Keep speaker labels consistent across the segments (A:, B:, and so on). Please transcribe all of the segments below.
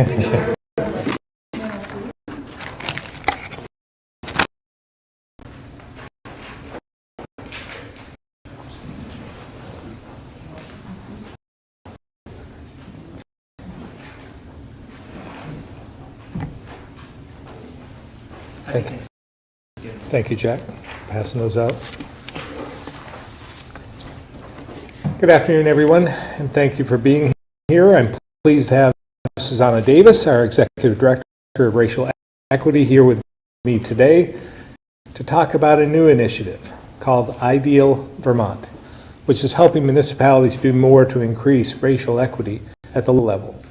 A: Thank you. Thank you, Jack. Passing those out. Good afternoon, everyone, and thank you for being here. I'm pleased to have Susanna Davis, our Executive Director of Racial Equity, here with me today to talk about a new initiative called Ideal Vermont, which is helping municipalities do more to increase racial equity at the level.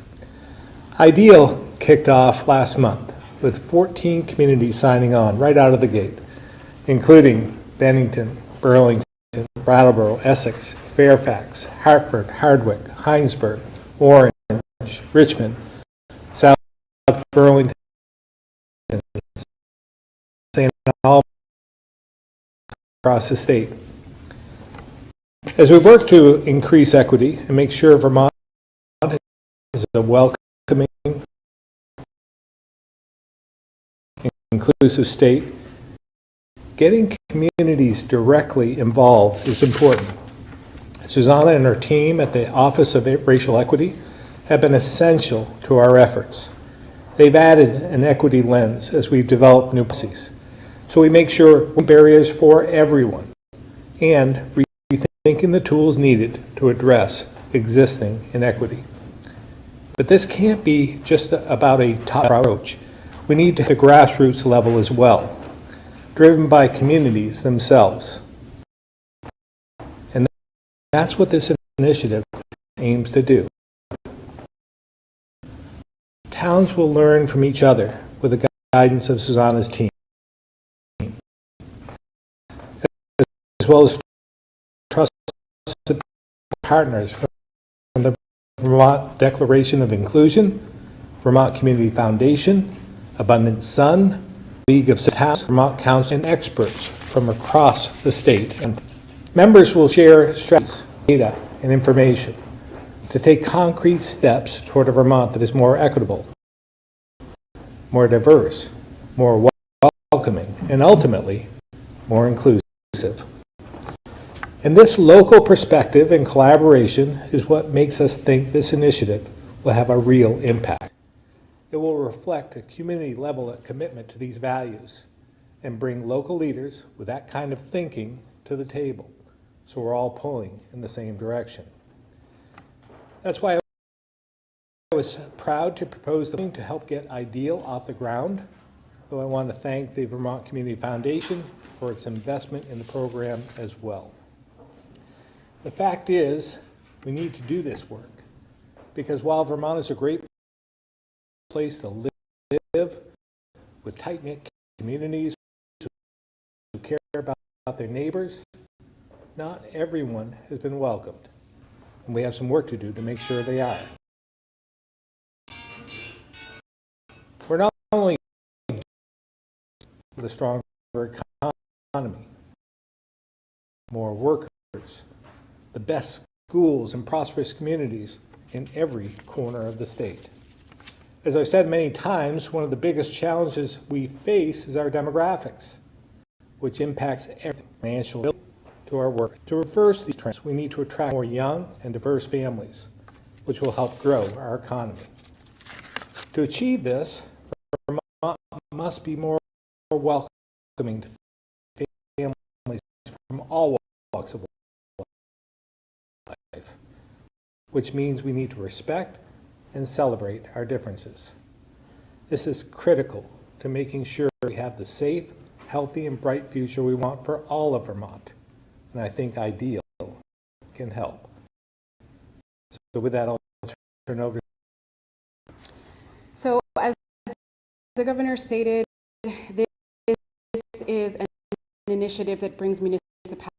A: Ideal kicked off last month with 14 communities signing on right out of the gate, including Bennington, Burlington, Brattleboro, Essex, Fairfax, Hartford, Hardwick, Heinsberg, Orange, Richmond, South Burlington, St. Albans, across the state. As we work to increase equity and make sure Vermont is a welcoming, inclusive state, getting communities directly involved is important. Susanna and her team at the Office of Racial Equity have been essential to our efforts. They've added an equity lens as we develop new policies, so we make sure barriers for everyone and rethinking the tools needed to address existing inequity. But this can't be just about a top approach. We need to hit the grassroots level as well, driven by communities themselves. And that's what this initiative aims to do. Towns will learn from each other with the guidance of Susanna's team, as well as trusted partners from the Vermont Declaration of Inclusion, Vermont Community Foundation, Abundant Sun, League of Towns, Vermont Council, and experts from across the state. And members will share strategies, data, and information to take concrete steps toward a Vermont that is more equitable, more diverse, more welcoming, and ultimately more inclusive. And this local perspective and collaboration is what makes us think this initiative will have a real impact. It will reflect a community-level commitment to these values and bring local leaders with that kind of thinking to the table, so we're all pulling in the same direction. That's why I was proud to propose the thing to help get Ideal off the ground, though I want to thank the Vermont Community Foundation for its investment in the program as well. The fact is, we need to do this work, because while Vermont is a great place to live with tight-knit communities who care about their neighbors, not everyone has been welcomed, and we have some work to do to make sure they are. We're not only with a stronger economy, more workers, the best schools and prosperous communities in every corner of the state. As I've said many times, one of the biggest challenges we face is our demographics, which impacts every financial ability to our work. To reverse these trends, we need to attract more young and diverse families, which will help grow our economy. To achieve this, Vermont must be more welcoming to families from all walks of life, which means we need to respect and celebrate our differences. This is critical to making sure we have the safe, healthy, and bright future we want for all of Vermont. And I think Ideal can help. So with that, I'll turn over.
B: So as the governor stated, this is an initiative that brings municipalities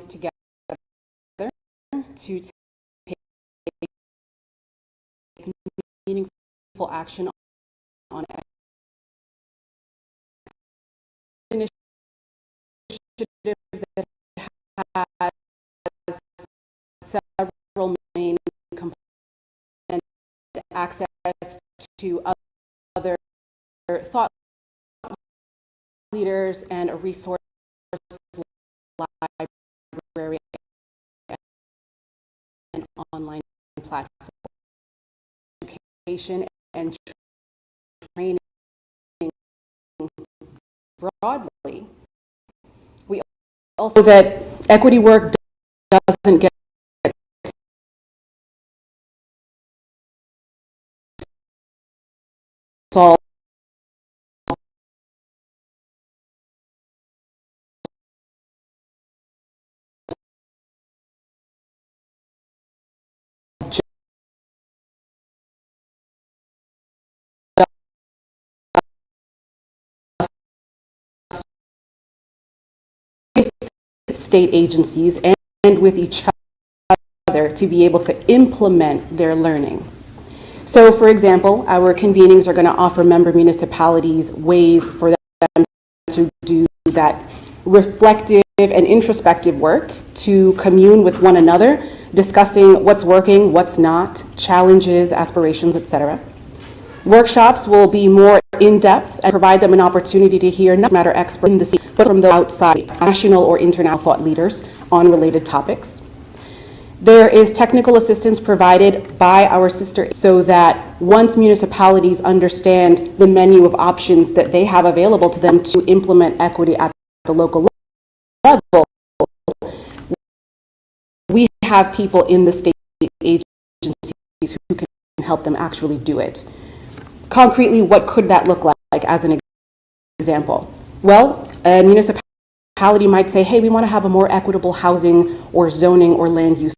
B: together to take meaningful action on an initiative that has several main components: access to other thought leaders and a resource library and online platform. Education and training broadly. We also know that equity work doesn't get solved with state agencies and with each other to be able to implement their learning. So, for example, our convenings are going to offer member municipalities ways for them to do that reflective and introspective work, to commune with one another, discussing what's working, what's not, challenges, aspirations, etc. Workshops will be more in-depth and provide them an opportunity to hear not matter experts in the city, but from the outside, national or international thought leaders on related topics. There is technical assistance provided by our sister so that once municipalities understand the menu of options that they have available to them to implement equity at the local level, we have people in the state agencies who can help them actually do it. Concretely, what could that look like as an example? Well, a municipality might say, hey, we want to have a more equitable housing or zoning or land use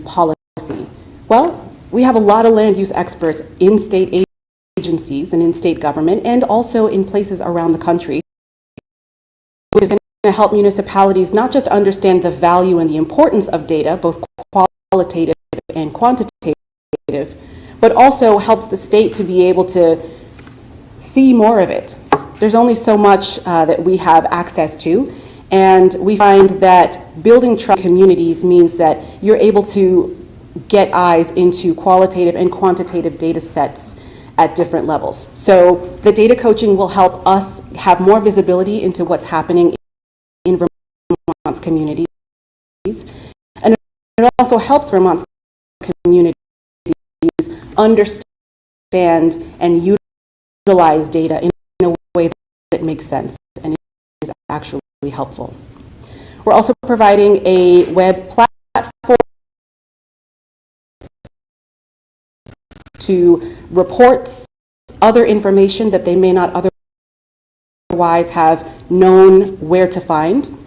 B: policy. Well, we have a lot of land use experts in state agencies and in state government and also in places around the country, which is going to help municipalities not just understand the value and the importance of data, both qualitative and quantitative, but also helps the state to be able to see more of it. There's only so much that we have access to, and we find that building trust in communities means that you're able to get eyes into qualitative and quantitative data sets at different levels. So the data coaching will help us have more visibility into what's happening in Vermont's communities, and it also helps Vermont's communities understand and utilize data in a way that makes sense and is actually helpful. We're also providing a web platform to reports, other information that they may not otherwise have known where to find.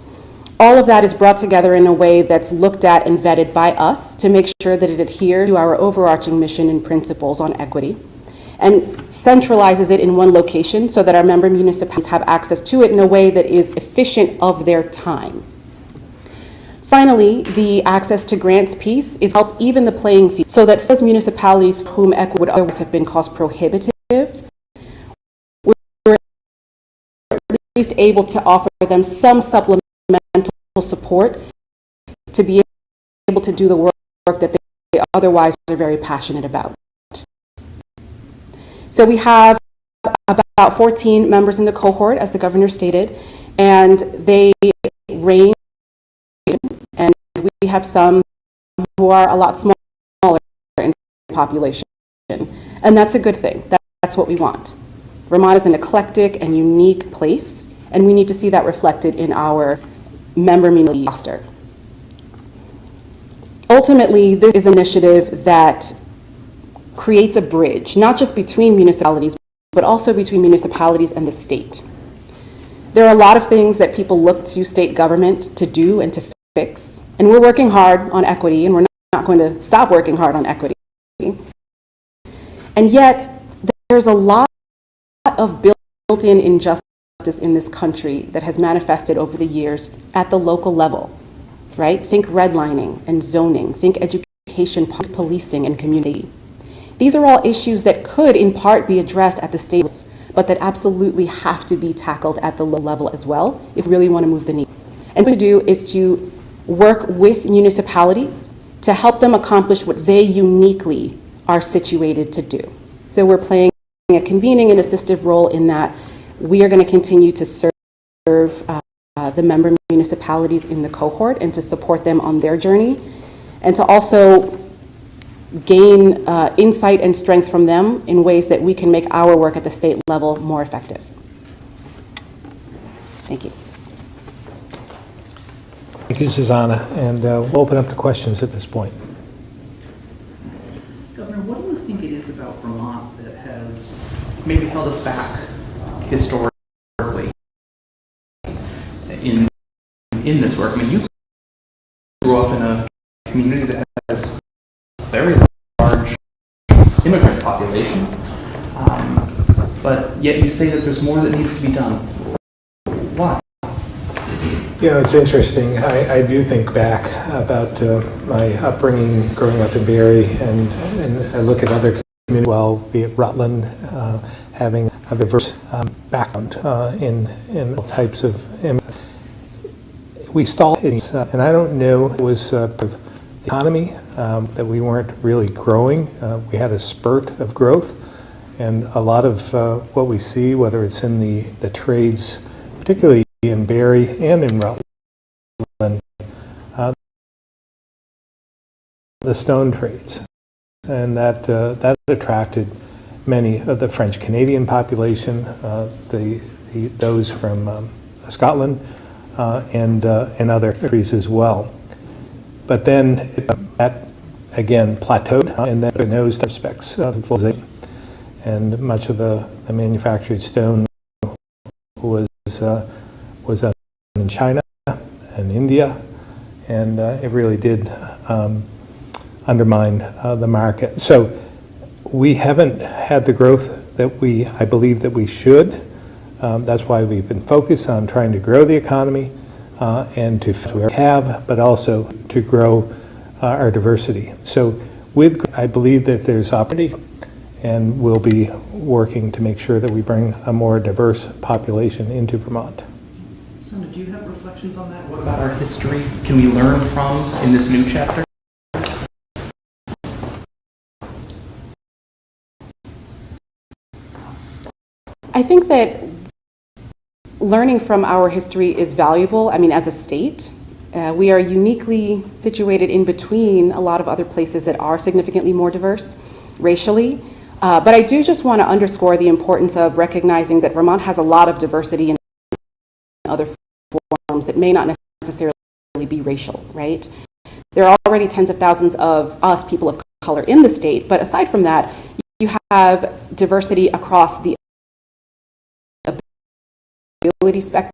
B: All of that is brought together in a way that's looked at and vetted by us to make sure that it adheres to our overarching mission and principles on equity, and centralizes it in one location so that our member municipalities have access to it in a way that is efficient of their time. Finally, the access to grants piece is help even the playing field so that for those municipalities for whom equity would otherwise have been cost prohibitive, we're at least able to offer them some supplemental support to be able to do the work that they otherwise are very passionate about. So we have about 14 members in the cohort, as the governor stated, and they range, and we have some who are a lot smaller in population, and that's a good thing. That's what we want. Vermont is an eclectic and unique place, and we need to see that reflected in our member municipality roster. Ultimately, this is an initiative that creates a bridge, not just between municipalities, but also between municipalities and the state. There are a lot of things that people look to state government to do and to fix, and we're working hard on equity, and we're not going to stop working hard on equity. And yet, there's a lot of built-in injustice in this country that has manifested over the years at the local level, right? Think redlining and zoning, think education, policing, and community. These are all issues that could, in part, be addressed at the state level, but that absolutely have to be tackled at the local level as well if we really want to move the needle. And what we do is to work with municipalities to help them accomplish what they uniquely are situated to do. So we're playing a convening and assistive role in that we are going to continue to serve the member municipalities in the cohort and to support them on their journey, and to also gain insight and strength from them in ways that we can make our work at the state level more effective. Thank you.
A: Thank you, Susanna. And we'll open up to questions at this point.
C: Governor, what do you think it is about Vermont that has maybe held us back historically in this work? I mean, you grew up in a community that has a very large immigrant population, but yet you say that there's more that needs to be done. Why?
A: You know, it's interesting. I do think back about my upbringing growing up in Barrie, and I look at other communities, well, be it Rutland, having a diverse background in all types of immigrants. We stalled, and I don't know if it was the economy that we weren't really growing. We had a spurt of growth, and a lot of what we see, whether it's in the trades, particularly in Barrie and in Rutland, the stone trades, and that attracted many of the French Canadian population, those from Scotland, and other countries as well. But then that again plateaued, and then it knows the aspects of civilization, and much of the manufactured stone was done in China and India, and it really did undermine the market. So we haven't had the growth that I believe that we should. That's why we've been focused on trying to grow the economy and to have, but also to grow our diversity. So I believe that there's opportunity, and we'll be working to make sure that we bring a more diverse population into Vermont.
C: Sandra, do you have reflections on that? What about our history can we learn from in this new chapter?
B: I think that learning from our history is valuable. I mean, as a state, we are uniquely situated in between a lot of other places that are significantly more diverse racially. But I do just want to underscore the importance of recognizing that Vermont has a lot of diversity in other forms that may not necessarily be racial, right? There are already tens of thousands of us, people of color, in the state, but aside from that, you have diversity across the ability spectrum.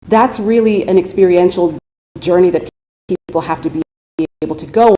B: That's really an experiential journey that people have to be able to go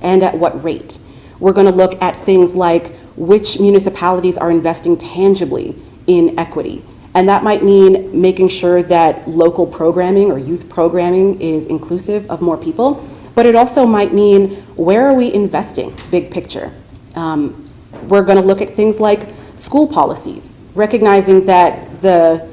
B: and at what rate. We're going to look at things like which municipalities are investing tangibly in equity. And that might mean making sure that local programming or youth programming is inclusive of more people, but it also might mean where are we investing, big picture. We're going to look at things like school policies, recognizing that the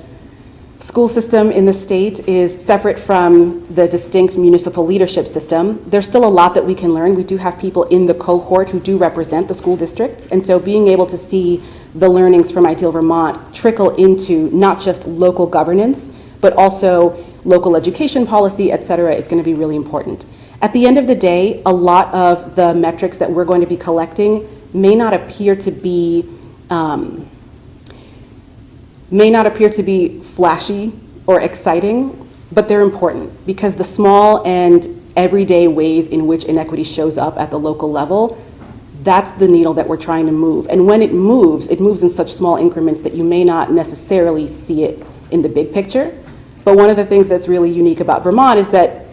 B: school system in the state is separate from the distinct municipal leadership system. There's still a lot that we can learn. We do have people in the cohort who do represent the school districts, and so being able to see the learnings from Ideal Vermont trickle into not just local governance, but also local education policy, et cetera, is going to be really important. At the end of the day, a lot of the metrics that we're going to be collecting may not appear to be flashy or exciting, but they're important because the small and everyday ways in which inequity shows up at the local level, that's the needle that we're trying to move. And when it moves in such small increments that you may not necessarily see it in the big picture. But one of the things that's really unique about Vermont is that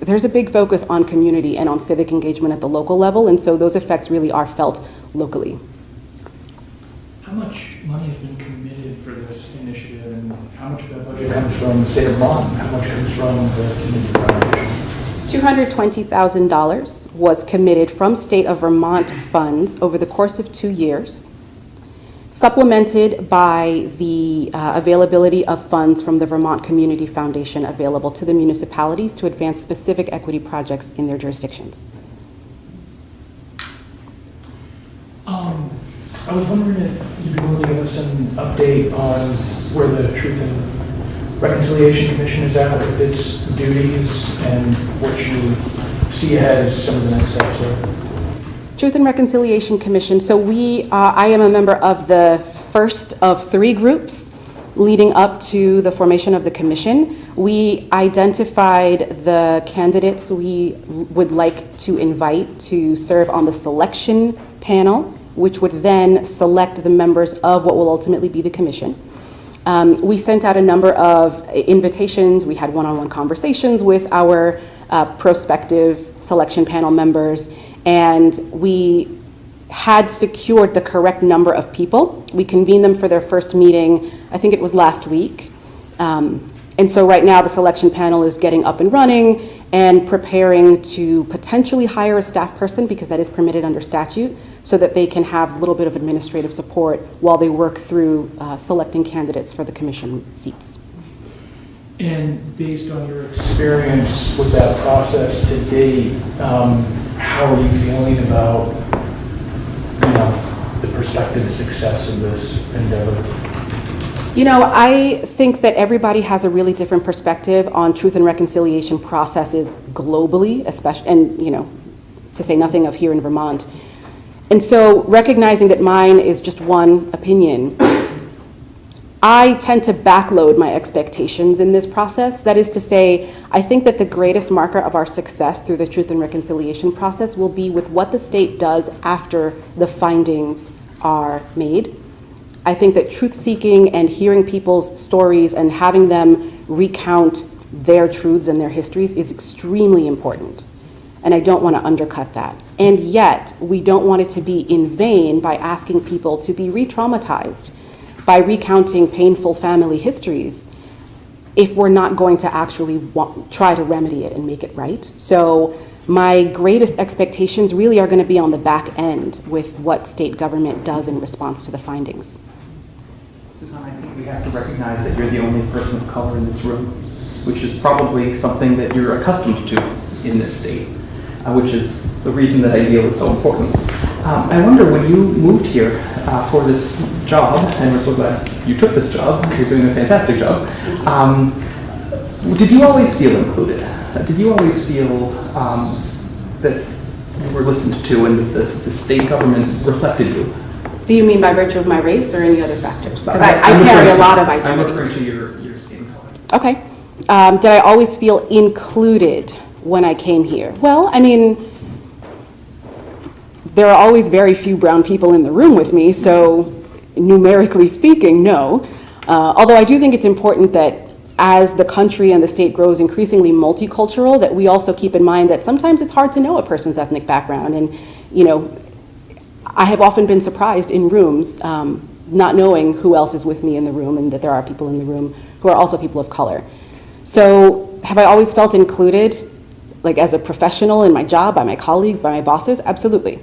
B: there's a big focus on community and on civic engagement at the local level, and so those effects really are felt locally.
D: How much money has been committed for this initiative, and how much of that budget comes from the state of Vermont, and how much comes from the community foundation?
B: $220,000 was committed from state of Vermont funds over the course of 2 years, supplemented by the availability of funds from the Vermont Community Foundation available to the municipalities to advance specific equity projects in their jurisdictions.
D: I was wondering if you'd be willing to give us an update on where the Truth and Reconciliation Commission is at with its duties and what you see ahead as some of the next steps there.
B: Truth and Reconciliation Commission. So I am a member of the first of 3 groups leading up to the formation of the commission. We identified the candidates we would like to invite to serve on the selection panel, which would then select the members of what will ultimately be the commission. We sent out a number of invitations. We had one-on-one conversations with our prospective selection panel members, and we had secured the correct number of people. We convened them for their first meeting, I think it was last week. And so right now the selection panel is getting up and running and preparing to potentially hire a staff person, because that is permitted under statute, so that they can have a little bit of administrative support while they work through selecting candidates for the commission seats.
D: And based on your experience with that process to date, how are you feeling about, the prospective success of this endeavor?
B: I think that everybody has a really different perspective on truth and reconciliation processes globally, especially, and to say nothing of here in Vermont. And so recognizing that mine is just one opinion, I tend to backload my expectations in this process. That is to say, I think that the greatest marker of our success through the truth and reconciliation process will be with what the state does after the findings are made. I think that truth-seeking and hearing people's stories and having them recount their truths and their histories is extremely important. And I don't want to undercut that. And yet, we don't want it to be in vain by asking people to be re-traumatized by recounting painful family histories if we're not going to actually try to remedy it and make it right. So my greatest expectations really are going to be on the back end with what state government does in response to the findings.
C: Susan, I think we have to recognize that you're the only person of color in this room, which is probably something that you're accustomed to in this state, which is the reason that Ideal is so important. I wonder, when you moved here for this job, and we're so glad you took this job, you're doing a fantastic job, did you always feel included? Did you always feel that you were listened to and that the state government reflected you?
B: Do you mean by virtue of my race or any other factors? Because I carry a lot of identities.
C: I'm referring to your skin color.
B: Okay. Did I always feel included when I came here? Well, there are always very few brown people in the room with me, so numerically speaking, no. Although I do think it's important that as the country and the state grows increasingly multicultural, that we also keep in mind that sometimes it's hard to know a person's ethnic background. And, you know, I have often been surprised in rooms, not knowing who else is with me in the room and that there are people in the room who are also people of color. So have I always felt included, like as a professional in my job, by my colleagues, by my bosses? Absolutely.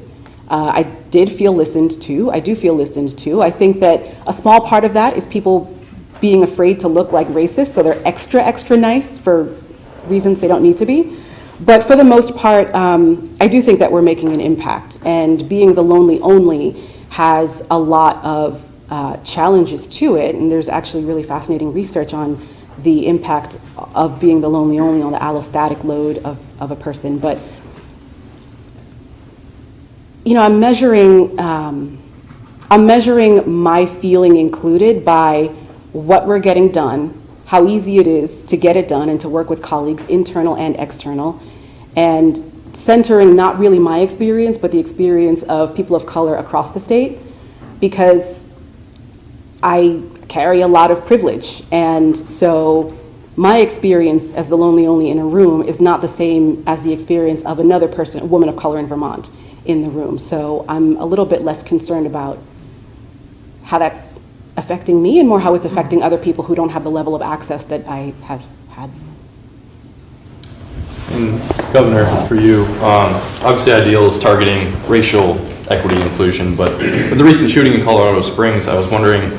B: I did feel listened to. I do feel listened to. I think that a small part of that is people being afraid to look like racist, so they're extra, extra nice for reasons they don't need to be. But for the most part, I do think that we're making an impact. And being the lonely only has a lot of challenges to it. And there's actually really fascinating research on the impact of being the lonely only on the allostatic load of a person. But you know, I'm measuring my feeling included by what we're getting done, how easy it is to get it done and to work with colleagues, internal and external, and centering not really my experience, but the experience of people of color across the state, because I carry a lot of privilege. And so my experience as the lonely only in a room is not the same as the experience of another person, a woman of color in Vermont, in the room. So I'm a little bit less concerned about how that's affecting me and more how it's affecting other people who don't have the level of access that I have had.
E: And Governor, for you, obviously IDEAL is targeting racial equity and inclusion, but with the recent shooting in Colorado Springs, I was wondering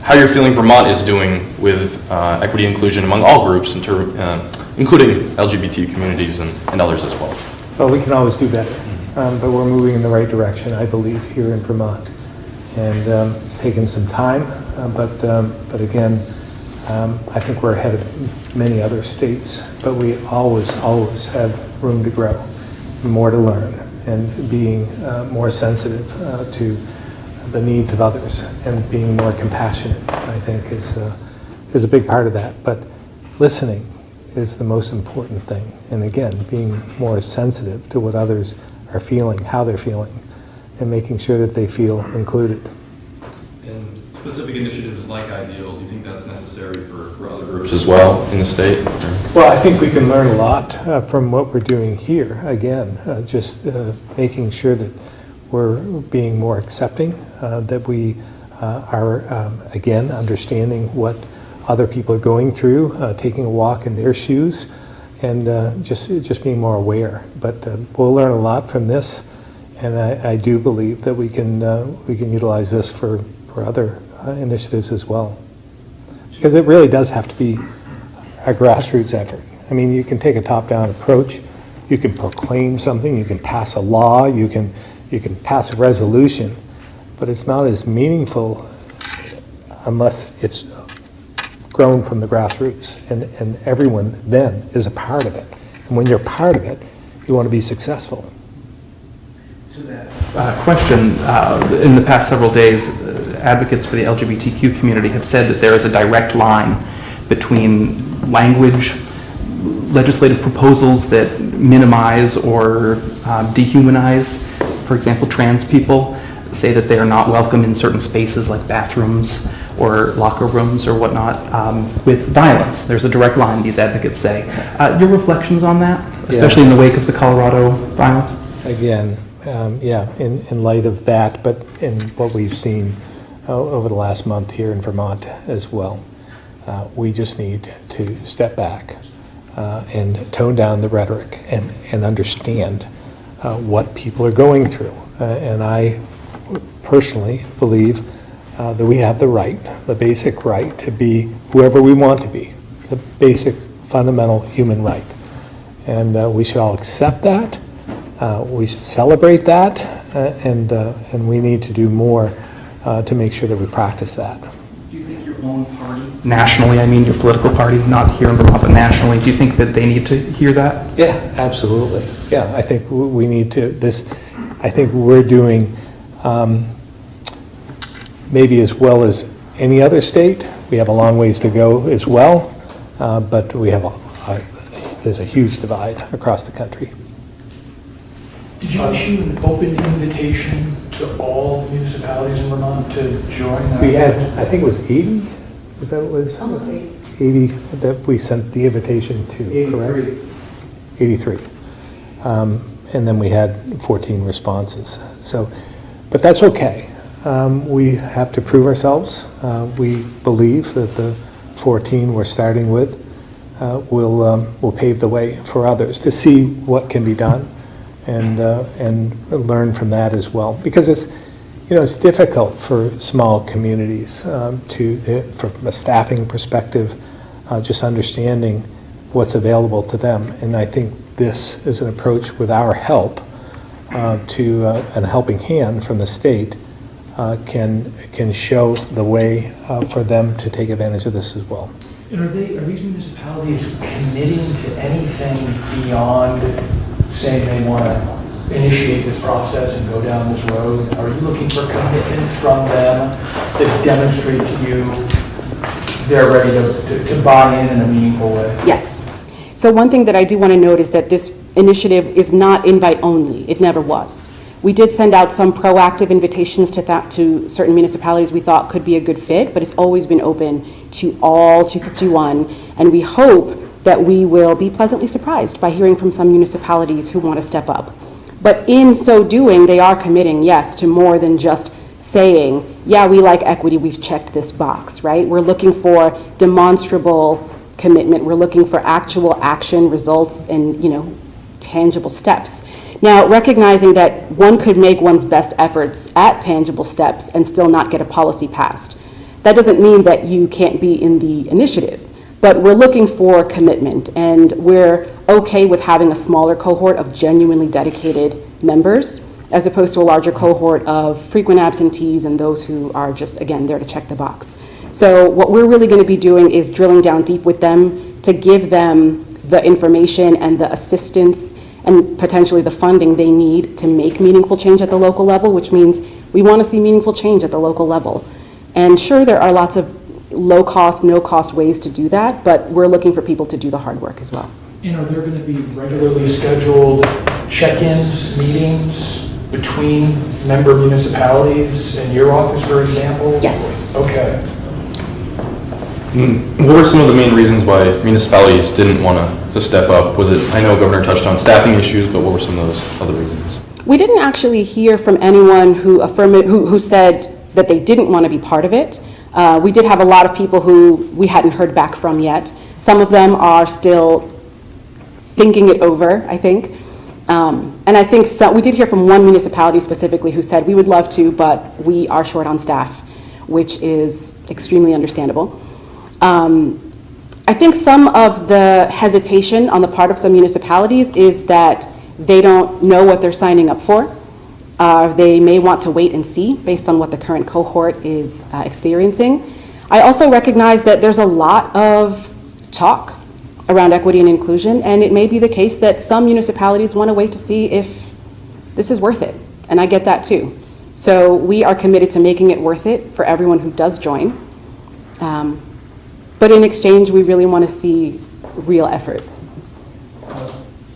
E: how you're feeling Vermont is doing with equity and inclusion among all groups, including LGBT communities and others as well.
A: Well, we can always do better, but we're moving in the right direction, I believe, here in Vermont. And it's taken some time, but again, I think we're ahead of many other states, but we always have room to grow, more to learn, and being more sensitive to the needs of others and being more compassionate, I think, is a big part of that. But listening is the most important thing. And again, being more sensitive to what others are feeling, how they're feeling, and making sure that they feel included.
E: And specific initiatives like IDEAL, do you think that's necessary for other groups as well in the state?
A: Well, I think we can learn a lot from what we're doing here. Again, just making sure that we're being more accepting, that we are, again, understanding what other people are going through, taking a walk in their shoes, and just being more aware. But we'll learn a lot from this, and I do believe that we can utilize this for other initiatives as well. Because it really does have to be a grassroots effort. I mean, you can take a top-down approach, you can proclaim something, you can pass a law, you can pass a resolution, but it's not as meaningful unless it's grown from the grassroots, and everyone then is a part of it. And when you're part of it, you want to be successful.
C: To that question, in the past several days, advocates for the LGBTQ community have said that there is a direct line between language, legislative proposals that minimize or dehumanize, for example, trans people, say that they are not welcome in certain spaces like bathrooms or locker rooms or whatnot, with violence. There's a direct line, these advocates say. Your reflections on that, especially in the wake of the Colorado violence?
A: Again, in light of that, but in what we've seen over the last month here in Vermont as well, we just need to step back and tone down the rhetoric and understand what people are going through. And I personally believe that we have the basic right to be whoever we want to be. It's a basic, fundamental human right. And we should all accept that. We should celebrate that, and we need to do more to make sure that we practice that.
C: Do you think your own party, nationally, I mean your political party, not here in Vermont, but nationally, do you think that they need to hear that?
A: Yeah, absolutely. Yeah, I think we need to, I think we're doing maybe as well as any other state. We have a long ways to go as well, but we have there's a huge divide across the country.
D: Did you issue an open invitation to all municipalities in Vermont to join that?
A: We had, I think it was 80, was that what it was?
B: Almost 80.
A: 80 that we sent the invitation to, correct? 83. And then we had 14 responses. So, but that's okay. We have to prove ourselves. We believe that the 14 we're starting with will pave the way for others to see what can be done and learn from that as well. Because it's difficult for small communities from a staffing perspective, just understanding what's available to them. And I think this is an approach with our help to a helping hand from the state can show the way for them to take advantage of this as well.
D: And are these municipalities committing to anything beyond saying they want to initiate this process and go down this road? Are you looking for commitments from them that demonstrate to you they're ready to buy in a meaningful way?
B: Yes. So one thing that I do want to note is that this initiative is not invite only. It never was. We did send out some proactive invitations to certain municipalities we thought could be a good fit, but it's always been open to all 251, and we hope that we will be pleasantly surprised by hearing from some municipalities who want to step up. But in so doing, they are committing, yes, to more than just saying, yeah, we like equity, we've checked this box, right? We're looking for demonstrable commitment. We're looking for actual action, results, and tangible steps. Now, recognizing that one could make one's best efforts at tangible steps and still not get a policy passed. That doesn't mean that you can't be in the initiative, but we're looking for commitment, and we're okay with having a smaller cohort of genuinely dedicated members as opposed to a larger cohort of frequent absentees and those who are just, again, there to check the box. So what we're really going to be doing is drilling down deep with them to give them the information and the assistance and potentially the funding they need to make meaningful change at the local level, which means we want to see meaningful change at the local level. And sure, there are lots of low-cost, no-cost ways to do that, but we're looking for people to do the hard work as well.
D: And are there going to be regularly scheduled check-ins, meetings between member municipalities and your office, for example?
B: Yes.
D: Okay.
E: What were some of the main reasons why municipalities didn't want to step up? Was it, I know Governor touched on staffing issues, but what were some of those other reasons?
B: We didn't actually hear from anyone who said that they didn't want to be part of it. We did have a lot of people who we hadn't heard back from yet. Some of them are still thinking it over, I think. And I think we did hear from one municipality specifically who said, we would love to, but we are short on staff, which is extremely understandable. I think some of the hesitation on the part of some municipalities is that they don't know what they're signing up for. They may want to wait and see based on what the current cohort is experiencing. I also recognize that there's a lot of talk around equity and inclusion, and it may be the case that some municipalities want to wait to see if this is worth it, and I get that too. So we are committed to making it worth it for everyone who does join. But in exchange, we really want to see real effort.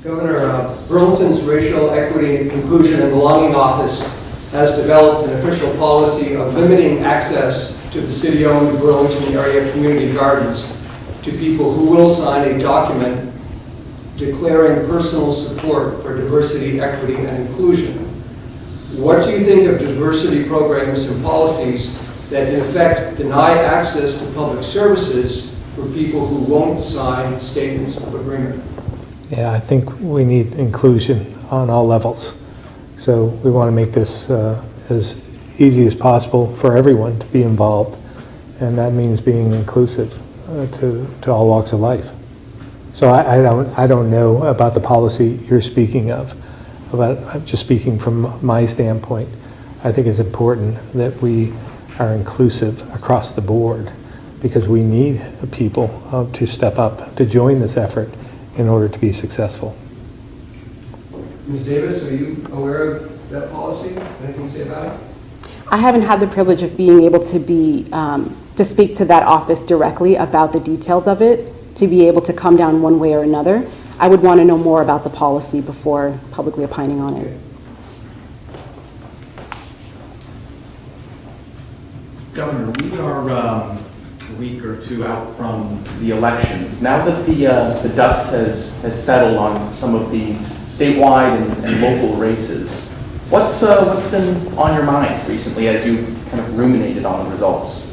F: Governor, Burlington's Racial Equity, Inclusion, and Belonging Office has developed an official policy of limiting access to the city-owned Burlington area community gardens to people who will sign a document declaring personal support for diversity, equity, and inclusion. What do you think of diversity programs and policies that in effect deny access to public services for people who won't sign statements of agreement?
A: Yeah, I think we need inclusion on all levels. So we want to make this as easy as possible for everyone to be involved, and that means being inclusive to all walks of life. So I don't know about the policy you're speaking of, but I'm just speaking from my standpoint. I think it's important that we are inclusive across the board because we need people to step up to join this effort in order to be successful.
F: Ms. Davis, are you aware of that policy? Anything to say about it?
B: I haven't had the privilege of being able to speak to that office directly about the details of it, to be able to come down one way or another. I would want to know more about the policy before publicly opining on it.
D: Governor, we are
C: week or two out from the election. Now that the dust has settled on some of these statewide and local races, what's been on your mind recently as you kind of ruminated on the results?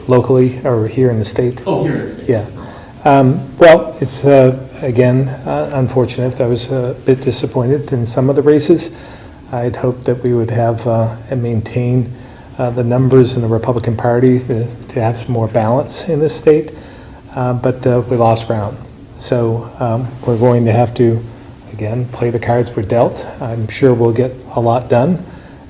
A: Locally or here in the state?
C: Oh, here in the state.
A: Yeah. Well, it's, again, unfortunate. I was a bit disappointed in some of the races. I'd hoped that we would have and maintain the numbers in the Republican Party to have some more balance in this state, but we lost ground. So we're going to have to, again, play the cards we're dealt. I'm sure we'll get a lot done,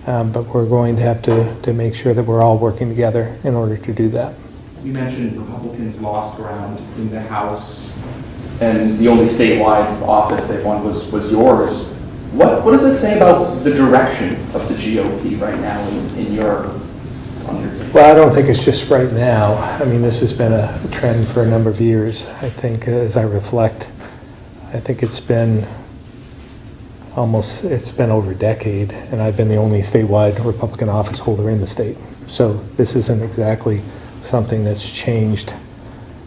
A: but we're going to have to make sure that we're all working together in order to do that.
C: You mentioned Republicans lost ground in the House, and the only statewide office they won was yours. What does it say about the direction of the GOP right now in your?
A: Well, I don't think it's just right now. I mean, this has been a trend for a number of years. I think as I reflect, I think it's been over a decade, and I've been the only statewide Republican office holder in the state. So this isn't exactly something that's changed,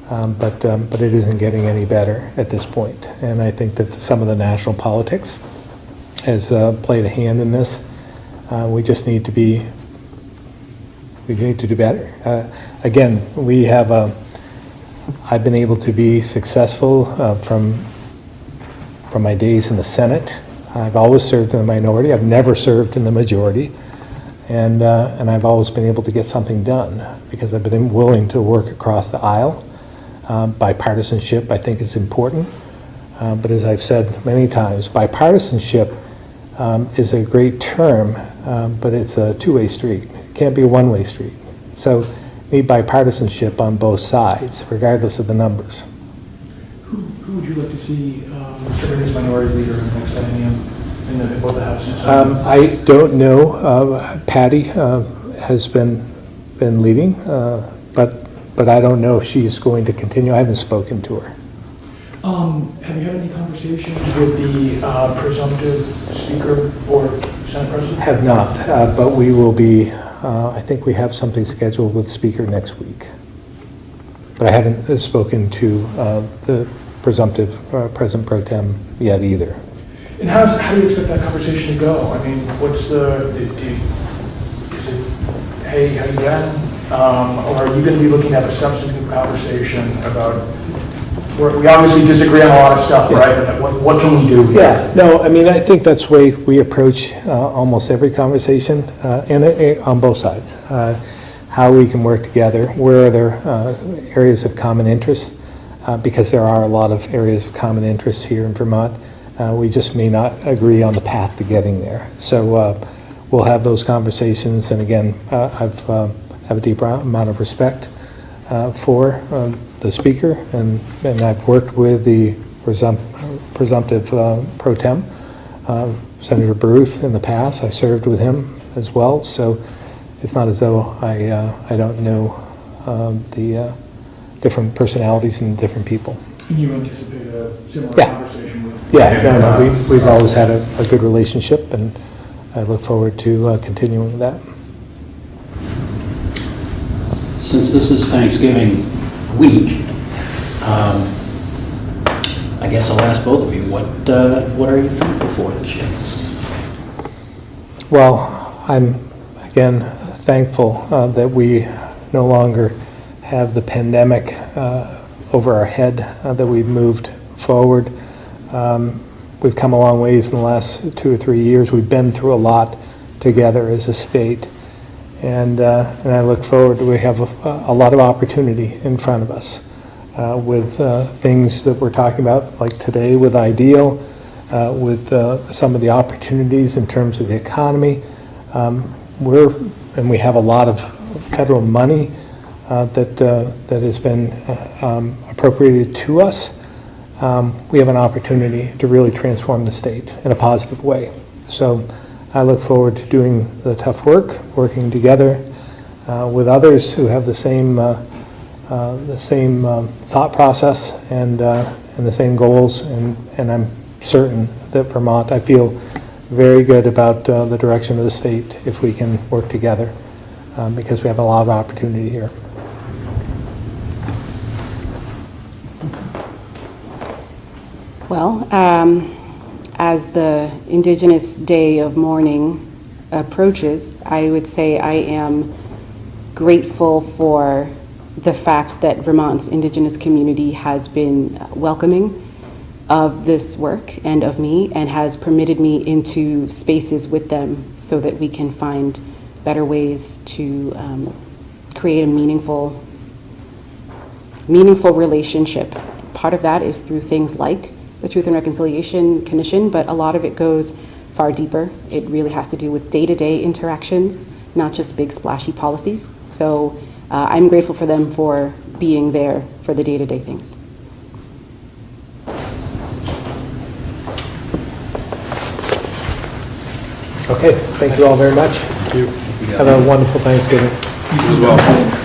A: but it isn't getting any better at this point. And I think that some of the national politics has played a hand in this. We just need to do better. Again, I've been able to be successful from my days in the Senate. I've always served in the minority. I've never served in the majority. And I've always been able to get something done because I've been willing to work across the aisle. Bipartisanship, I think, is important. But as I've said many times, bipartisanship is a great term, but it's a two-way street. It can't be a one-way street. So need bipartisanship on both sides, regardless of the numbers.
D: Who would you like to see serving as minority leader in the next biennium in both the House and Senate?
A: I don't know. Patty has been leading, but I don't know if she's going to continue. I haven't spoken to her.
D: Have you had any conversations with the presumptive Speaker or Senate President?
A: Have not, but we will be, I think we have something scheduled with Speaker next week. But I haven't spoken to the presumptive President Pro Tem yet either.
D: And how do you expect that conversation to go? I mean, is it, hey, how you been? Or are you going to be looking at a substantive conversation about, we obviously disagree on a lot of stuff, yeah, right? But what can we do?
A: Yeah, no, I mean, I think that's the way we approach almost every conversation, and on both sides. How we can work together, where are there areas of common interest, because there are a lot of areas of common interest here in Vermont. We just may not agree on the path to getting there. So we'll have those conversations, and again, have a deep amount of respect for the Speaker, and I've worked with the presumptive Pro Tem, Senator Baruth, in the past. I served with him as well, so it's not as though I don't know the different personalities and different people.
D: Can you anticipate a similar conversation with?
A: Yeah, no, we've always had a good relationship, and I look forward to continuing that.
G: Since this is Thanksgiving week, I guess I'll ask both of you, what are you thankful for this year?
A: Well, I'm, again, thankful that we no longer have the pandemic over our head, that we've moved forward. We've come a long ways in the last 2 or 3 years. We've been through a lot together as a state. And I look forward to, we have a lot of opportunity in front of us with things that we're talking about, like today with Ideal, with some of the opportunities in terms of the economy. We have a lot of federal money that has been appropriated to us. We have an opportunity to really transform the state in a positive way. So I look forward to doing the tough work, working together with others who have the same thought process and the same goals. And I'm certain that Vermont, I feel very good about the direction of the state if we can work together, because we have a lot of opportunity here.
B: Well, as the Indigenous Day of Mourning approaches, I would say I am grateful for the fact that Vermont's Indigenous community has been welcoming of this work and of me, and has permitted me into spaces with them so that we can find better ways to create a meaningful relationship. Part of that is through things like the Truth and Reconciliation Commission, but a lot of it goes far deeper. It really has to do with day-to-day interactions, not just big splashy policies. So I'm grateful for them for being there for the day-to-day things.
A: Okay, thank you all very much.
E: Thank you.
A: Have a wonderful Thanksgiving.
E: You as well.